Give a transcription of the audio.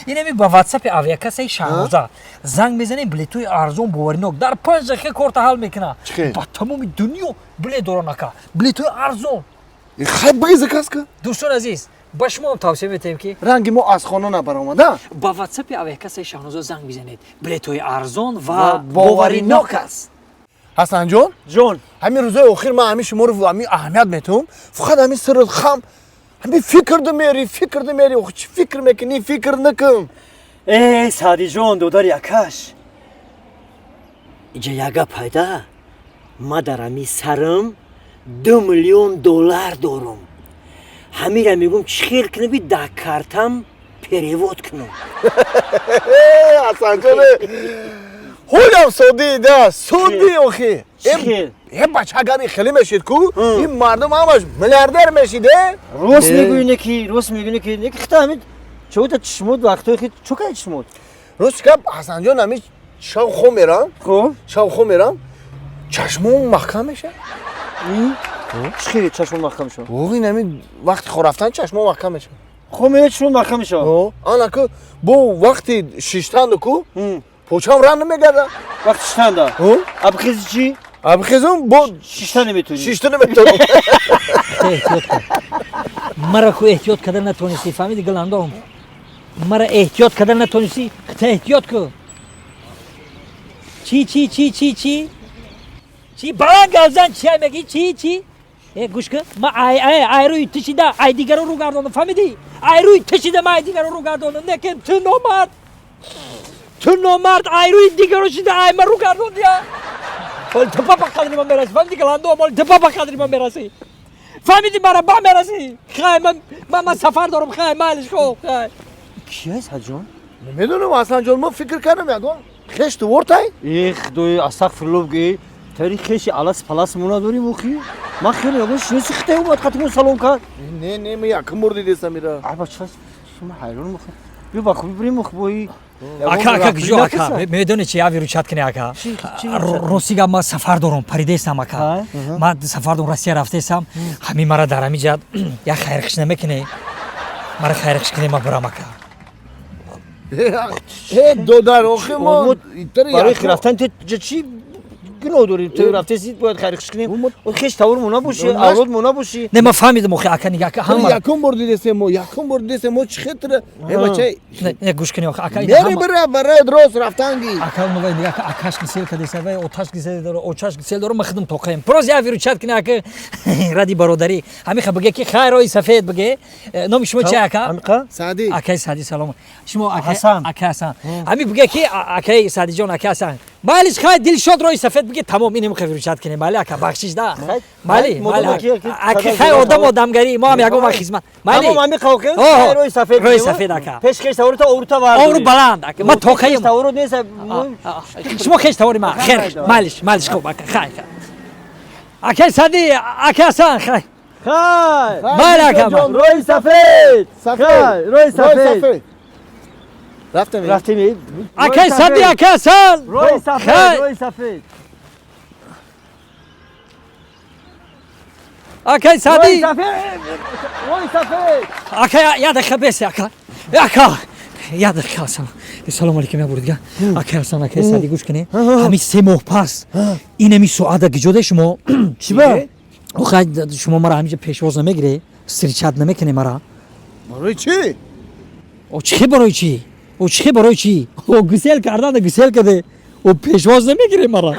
اینمی با واتساپ авиакасаи Шаҳроза занг мезанем билетҳои арзон боваринок дар 5 дақиқа корта ҳал мекунад. Ба тамоми дунё билет дорад ака. Билетҳои арзон. خیلی بگی زکاسکه. دوستان عزیز با شما هم توصیه می‌کنیم که رنگی ما از خانه نبرآمده. با واتساپ авиакасаи Шаҳроза занг بزنید. билетҳои арзон ва боваринок аст. حسن جان جان همین روزای اخیر من همین شما رو همین اهمیت میتونم فقط همین سر خم همین فکر دمیری و چی فکر میکنی فکر نکن سعدی جان دودار یکش اینجا یگا پیدا ما در همی سرم $2 میلیون دارم همین را میگم چی خیل کنم بی ده کارتم پریوت کنم حسن جان هولم سعودی ده سعودی اخی این بچه گری خیلی میشید کو این مردم همش میلیاردر میشیده روز میگوینه که یک خطا همین چه تا چشمود وقتی خیلی چوکای چشمود روز که حسن جان همین شاو خو میرم چشمون محکم میشه چی چشمون محکم میشه اوه نمی وقتی خو رفتن چشمون محکم میشه خب میره چشمون محکم میشه آنا که بو وقتی شیشتن کو پوچم ران نمیگرده وقتی شیشتن دا اب خیزی چی اب خیزم بو شیشتن نمیتونی احتیاط کن مرا کو احتیاط کردن نتونستی فهمیدی گلندام مرا احتیاط کردن نتونستی خطا احتیاط کن چی بلند گازن چی میگی چی گوش کن ما ای روی تشیده ای دیگر رو گرداندم فهمیدی ای روی تشیده ما ای دیگر رو گرداندم نکن تو نامرد ای روی دیگر رو شیده ای من رو گرداندی مال تپا با قدری من برسی فهمیدی گلندام مال تپا با قدری من برسی فهمیدی مرا با مرسی خیلی من سفر دارم خیلی مالش کو کی هست جان نمیدونم اصلا جان ما فکر کردم یگان خشت ورتای خدای استغفرالله بگی تاریخش آلاس پلاس مونا داریم اخی ما خیلی یگان شناسی خطه اومد خطمون سلام کرد نه من یکم مردی دیستم میرا بچه شما حیران مخ بیا با خوبی بریم مخبایی ака гижо ака медони чи авиро чат кини ака росига ма сафар дорам паридесам ака ма сафар дорам россия рафтесам ҳамин мара дар ҳамин ҷиҳат як хайрхиш намекунӣ мара хайрхиш кунӣ ма бурам ака додар охи мо барои рафтан то чӣ гуноҳ дорӣ то рафтеси бояд хайрхиш кунем хеш тавр мона бошӣ авлод мона бошӣ не ма фаҳмидам охи ака нигоҳ ка ҳама якум борди десем мо чӣ хитра бача не гӯш кунӣ охи ака бери барои рост рафтанги ака нувай нигоҳ ка акаш гисел кадеса вай оташ гисел дора очаш гисел дора ма хидм тоқаем проз явиро чат кунӣ ака ради бародарӣ ҳамиха биге ки хайрои сафед биге номи шумо чи ака саъди акаи саъди салом шумо ака ҳасан ҳами биге ки акаи саъдиҷон ака ҳасан малиш хай дилшод рои сафед биге тамом инем хавиро чат кунем мали ака бахшиш да мали ака хай одамгарӣ мо ҳам ягон ва хизмат мали ҳами қавқи рои сафед ака пешкеш таврута оврута вар овру баланд ака ма тоқаем тавру нест шумо хеш тавори ма хер малиш хуб ака хай акаи саъди ака ҳасан хай майли ака рои сафед рафтем акаи саъди ака ҳасан рои сафед акаи саъди рои сафед ака як дақиқа беси ака як дақиқа ҳасан салому алейкум я бурдига ака ҳасан акаи саъди гӯш кунӣ ҳамин 3 моҳ пас инами соата гиҷода шумо чиба охай шумо мара ҳаминҷа пешвоз намегирӣ сирчат намекунӣ мара барои чӣ чӣ барои чӣ гусел карда гусел каде пешвоз намегирӣ мара